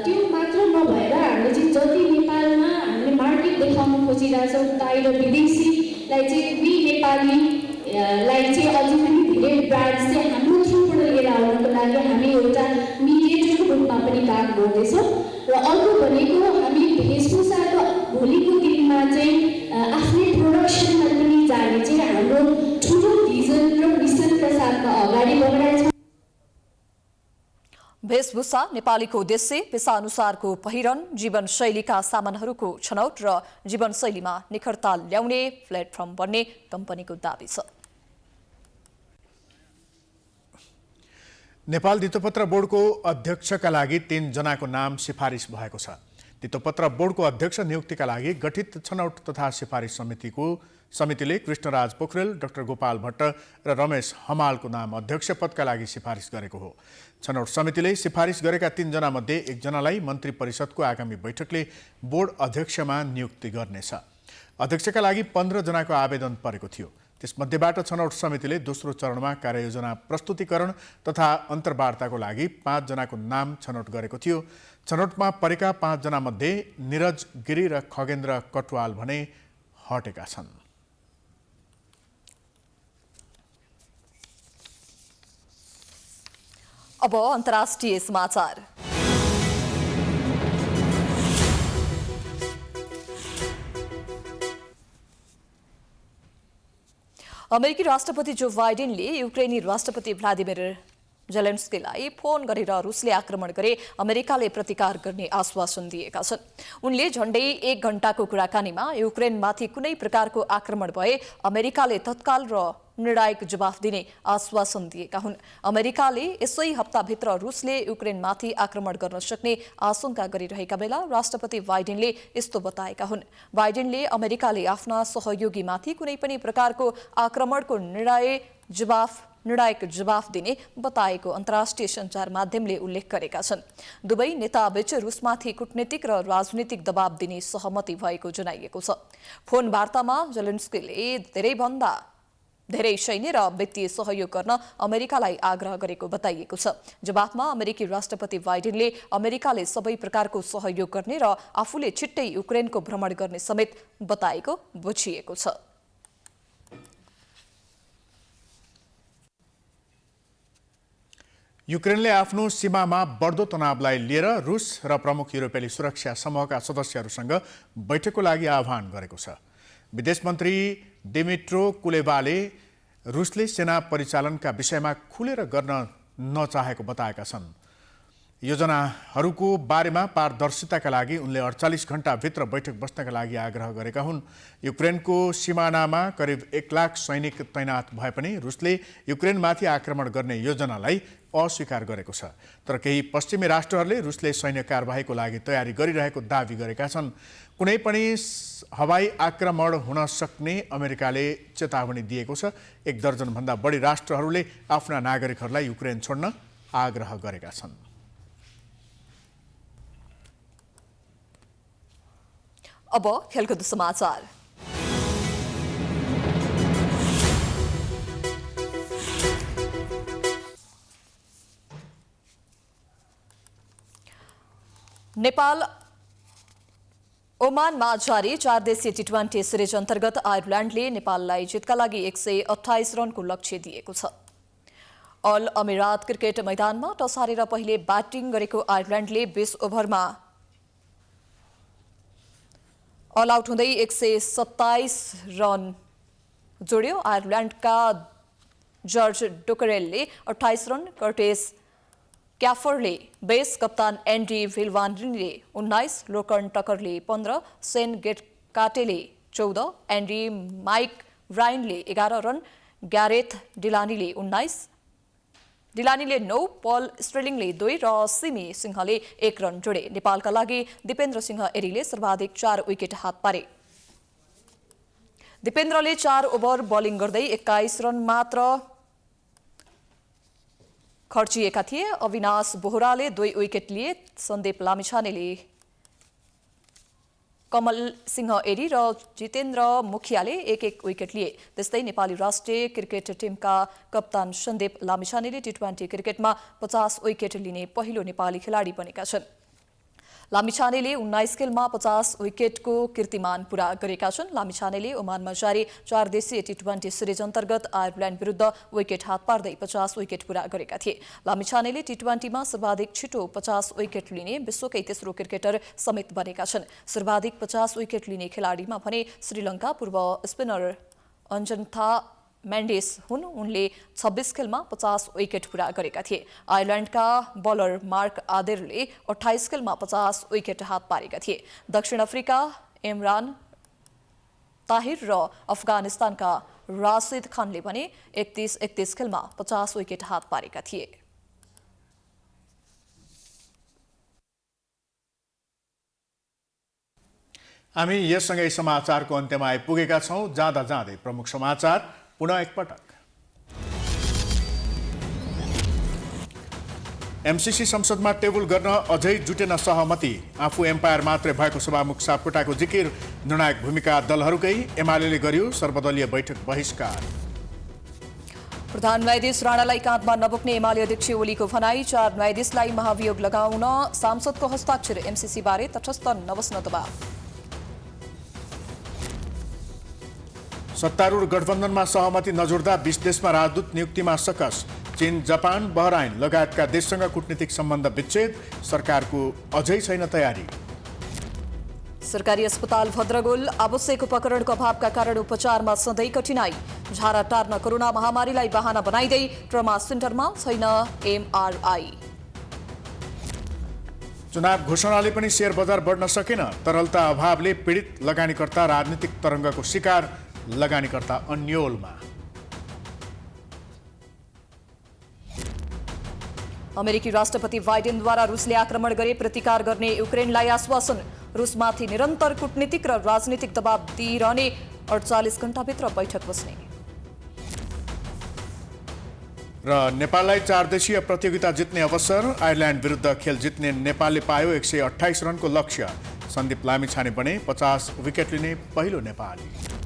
त्यो मात्र नभएर हामीले चाहिँ जति नेपालमा हामीले मार्केट देखाउन खोजिरहेछौँ बाहिर विदेशीलाई चाहिँ वी नेपालीलाई चाहिँ अझै पनि धेरै ब्रान्ड्स चाहिँ हाम्रो थ्रुबाट लिएर आउनको लागि हामी एउटा मिडिएटरको रूपमा पनि काम गर्दैछौँ। र अर्को भनेको हामी वेशभूषाको भोलिको दिनमा चाहिँ आफ्नै प्रोडक्सनमा पनि जाने चाहिँ हाम्रो वेशभूषा, नेपालीको उद्देश्य, पेसाअनुसारको पहिरन, जीवनशैलीका सामानहरूको छनौट र जीवनशैलीमा निखरता ल्याउने प्लेटफर्म बन्ने कम्पनीको दाबी छ। नेपाल धितोपत्र बोर्डको अध्यक्षका लागि 3 जनाको नाम सिफारिस भएको छ। धितोपत्र बोर्डको अध्यक्ष नियुक्तिका लागि गठित छनौट तथा सिफारिस समितिले कृष्णराज पोखरेल, डाक्टर गोपाल भट्ट र रमेश हमालको नाम अध्यक्ष पदका लागि सिफारिस गरेको हो। छनौट समितिले सिफारिस गरेका 3 जनामध्ये 1 जनालाई मन्त्री परिषदको आगामी बैठकले बोर्ड अध्यक्षमा नियुक्ति गर्नेछ। अध्यक्षका लागि 15 जनाको आवेदन परेको थियो। त्यसमध्येबाट छनौट समितिले दोस्रो चरणमा कार्ययोजना प्रस्तुतिकरण तथा अन्तर्वार्ताको लागि 5 जनाको नाम छनौट गरेको थियो। छनौटमा परेका 5 जनामध्ये निरज गिरी र खगेन्द्र कटवाल भने हटेका छन्। अब अन्तर्राष्ट्रिय समाचार। अमेरिकी राष्ट्रपति जो बाइडेनले युक्रेनी राष्ट्रपति भ्लादिमिर जेलेन्स्कीलाई फोन गरेर रुसले आक्रमण गरे अमेरिकाले प्रतिकार गर्ने आश्वासन दिएका छन्। उनले झण्डै 1 घण्टाको कुराकानीमा युक्रेनमाथि कुनै प्रकारको आक्रमण भए अमेरिकाले तत्काल र निर्णायक जवाफ दिने आश्वासन दिएका हुन्। अमेरिकाले यसै हप्ताभित्र रुसले युक्रेनमाथि आक्रमण गर्न सक्ने आशंका गरिरहेका बेला राष्ट्रपति बाइडेनले यस्तो बताएका हुन्। बाइडेनले अमेरिकाले आफ्ना सहयोगीमाथि कुनै पनि प्रकारको आक्रमणको निर्णायक जवाफ दिने बताएको अन्तर्राष्ट्रिय सञ्चार माध्यमले उल्लेख गरेका छन्। दुवै नेताबीच रुसमाथि कूटनीतिक र राजनीतिक दबाव दिने सहमति भएको जनाइएको छ। फोन वार्तामा जेलेन्स्कीले धेरैभन्दा धेरै सैन्य र वित्तीय सहयोग गर्न अमेरिकालाई आग्रह गरेको बताइएको छ। जवाफमा अमेरिकी राष्ट्रपति बाइडेनले अमेरिकाले सबै प्रकारको सहयोग गर्ने र आफूले छिट्टै युक्रेनको भ्रमण गर्ने समेत बताएको बुझिएको छ। युक्रेनले आफ्नो सीमामा बढ्दो तनावलाई लिएर रुस र प्रमुख युरोपेली सुरक्षा समूहका सदस्यहरूसँग बैठकको लागि आह्वान गरेको छ। विदेश मन्त्री दिमित्रो कुलेबाले रुसले सेना परिचालनका विषयमा खुलेर गर्न नचाहेको बताएका छन्। योजनाहरूको बारेमा पारदर्शिताका लागि उनले 48 घण्टाभित्र बैठक बस्नका लागि आग्रह गरेका हुन्। युक्रेनको सिमानामा करिब 1 लाख सैनिक तैनात भए पनि रुसले युक्रेनमाथि आक्रमण गर्ने योजनालाई अस्वीकार गरेको छ। तर केही पश्चिमी राष्ट्रहरूले रुसले सैन्य कारबाहीको लागि तयारी गरिरहेको दावी गरेका छन्। कुनै पनि हवाई आक्रमण हुन सक्ने अमेरिकाले चेतावनी दिएको छ। 1 दर्जनभन्दा बढी राष्ट्रहरूले आफ्ना नागरिकहरूलाई युक्रेन छोड्न आग्रह गरेका छन्। अब खेलकुद समाचार। नेपाल ओमानमा जारी 4 देशीय टी20 सिरिज अन्तर्गत आयरल्यान्डले नेपाललाई जितका लागि 128 रनको लक्ष्य दिएको छ। अल अमिरात क्रिकेट मैदानमा टस हारेर पहिले ब्याटिङ गरेको आयरल्यान्डले 20 ओभरमा अल आउट हुँदै 127 रन जोड्यो। आयरल्यान्डका जर्ज डोकरेलले 28 रन, कर्टिस क्याफरले 20, कप्तान एन्डी भिलवान्डले 19, लोकर्न टकरले 15, सेन गेटकाटेले 14, एन्डी माइक ब्रायनले 11 रन, ग्यारेथ डिलानीले 19, डिलानीले 9, पल स्ट्रेलिङले 2 र सिमी सिंहले 1 रन जोडे। नेपालका लागि दिपेन्द्र सिंह एरीले सर्वाधिक 4 विकेट हात पारे। दिपेन्द्रले 4 ओभर बलिङ गर्दै 21 रन मात्र खर्चिएका थिए। अविनाश बोहराले 2 विकेट लिए। सन्दीप लामिछानेले, कमल सिंह एरी र जितेन्द्र मुखियाले 1-1 विकेट लिए। त्यस्तै नेपाली राष्ट्रिय क्रिकेट टिमका कप्तान सन्दीप लामिछानेले टी20 क्रिकेटमा 50 विकेट लिने पहिलो नेपाली खेलाडी बनेका छन्। लामिछानेले 19 खेलमा 50 विकेटको कीर्तिमान पूरा गरेका छन्। लामिछानेले ओमानमा जारी 4 देशीय टी20 सिरिज अन्तर्गत आयरल्यान्ड विरुद्ध विकेट हात पार्दै 50 विकेट पूरा गरेका थिए। लामिछानेले टी20मा सर्वाधिक छिटो 50 विकेट लिने विश्वकै तेस्रो क्रिकेटर समेत बनेका छन्। सर्वाधिक 50 विकेट लिने खेलाडीमा भने श्रीलङ्का पूर्व स्पिनर मेन्डेस हुन्। उनले 26 खेलमा 50 विकेट पूरा गरेका थिए। आयरल्यान्डका बलर मार्क आदेरले 28 खेलमा 50 विकेट हात पारेका थिए। दक्षिण अफ्रिका इमरान ताहिर र अफगानिस्तानका राशिद खानले भने 31 खेलमा 50 विकेट हात पारेका थिए। हामी यससँगै समाचारको अन्त्यमा आइपुगेका छौं। जाँदा जाँदै प्रमुख समाचार पुनः एकपटक। एमसीसी संसदमा टेबल गर्न अझै जुटेन सहमति। आफू एम्पायर मात्रै भएको सभामुख सापकोटाको जिकिर। निर्णायक भूमिका दलहरूकै एमाले गर्यो सर्वदलीय बैठक बहिष्कार। प्रधान न्यायाधीश राणालाई काँधमा नबोक्ने एमाले अध्यक्ष ओलीको भनाई। 4 न्यायाधीशलाई महाभियोग लगाउन सांसदको हस्ताक्षर। एमसीसी बारे तटस्थ नबस्न दबाव। सत्तारूढ गठबन्धनमा सहमति नजोड्दा 20 देशमा राजदूत नियुक्तिमा सकस। चीन, जापान, बहराइन लगायतका देशसँग कूटनीतिक सम्बन्ध विच्छेद। सरकारको अझै छैन तयारी। सरकारी अस्पताल भद्रगोल आवश्यक उपकरणको अभावका कारण उपचारमा सधैँ कठिनाई। झारा टार्न कोरोना महामारीलाई बहाना बनाइदै ट्रमा सेन्टरमा छैन एमआरआई। चुनाव घोषणाले पनि शेयर बजार बढ्न सकेन। तरलता अभावले पीडित लगानीकर्ता राजनीतिक तरङ्गको शिकार। लगानीकर्ता अन्योलमा। अमेरिकी राष्ट्रपति बाइडेनद्वारा रुसले आक्रमण गरे प्रतिकार गर्ने युक्रेनलाई आश्वासन। रुसमाथि निरन्तर कूटनीतिक र राजनीतिक दबाव दिइरहने। 48 घण्टाभित्र बैठक बस्ने। र नेपाललाई 4 देशीय प्रतियोगिता जित्ने अवसर। आयरल्यान्ड विरुद्ध खेल जित्ने नेपालले पायो 128 रनको लक्ष्य। सन्दीप लामिछाने बने 50 विकेट लिने पहिलो नेपाली।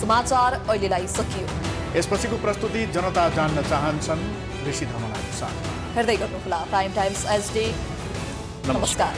समाचार अहिलेलाई सकियो। यसपछिको प्रस्तुति जनता जान्न चाहन्छन् ऋषि धमलाको साथमा। हेर्दै गर्नुहोला प्राइम टाइम्स एचडी। नमस्कार।